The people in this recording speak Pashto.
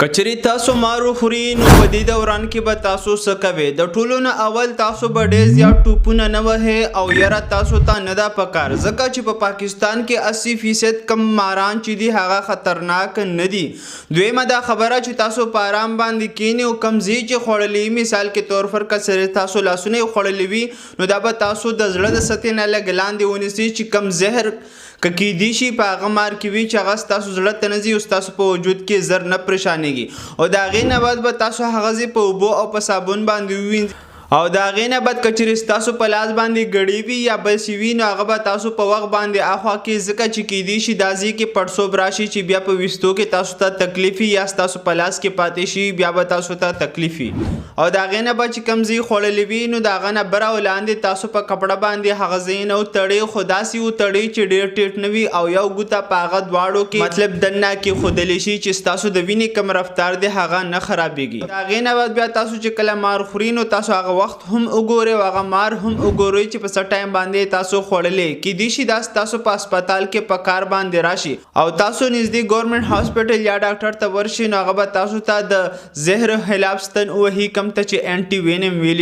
کچری تاسو مارو خوري نو په دې دوران کې به تاسو څه کوئ؟ د ټولو نه اول تاسو به ډېر زیات ټوپونه نه وهئ او یاره تاسو ته نه ده پکار، ځکه چې په پاکستان کې 80% کم ماران چې دي هغه خطرناک نه دي. دویمه دا خبره چې تاسو په آرام باندې کینئ او کم ځای چې خوړلی مثال کې طور پر کچری تاسو لاسونه یې خوړلی وي نو دا به تاسو د زړه د سطحې نه لږ لاندې ونیسئ چې کم زهر که کیدی شي په هغه مار کې وي چې هغه ستاسو زړه ته نه ځي او ستاسو په وجود کې زر نه پریشانېږي او د هغې نه بعد به تاسو هغه ځای په اوبو او په صابون باندې ووینځئ او د هغې نه بعد که چیرې ستاسو په لاس باندې ګړۍ وي یا بل څه وي نو هغه به تاسو په وخت باندې اخوا کې ځکه چې کیدی شي دا ځای کې پړسوب راشي چې بیا په ویستو کې تاسو ته تکلیف وي یا ستاسو په لاس کې پاتې شي بیا به تاسو ته تکلیف وي او د هغې نه بعد چې کوم ځای خوړلی وي نو د هغه نه بر او لاندې تاسو په کپړه باندې هغه ځای نه وتړئ خو داسې وتړئ چې ډېر ټیټ نه وي او یو ګوته په هغه دواړو کې مطلب دننه کېښودلی شي چې ستاسو د وینې کم رفتار دی هغه نه خرابېږي. د هغې نه بعد بیا تاسو چې کله مار خوري نو تاسو هغه وخت هم وګورئ او هغه مار هم وګورئ چې په څه ټایم باندې تاسو خوړلی کیدی شي دا ستاسو په هسپتال کې په کار باندې راشي او تاسو نږدې ګورنمنټ هاسپټل یا ډاکټر ته ورشئ نو هغه به تاسو ته د زهر خلاف ستن ووهي کوم ته چې انټي وینم ویلي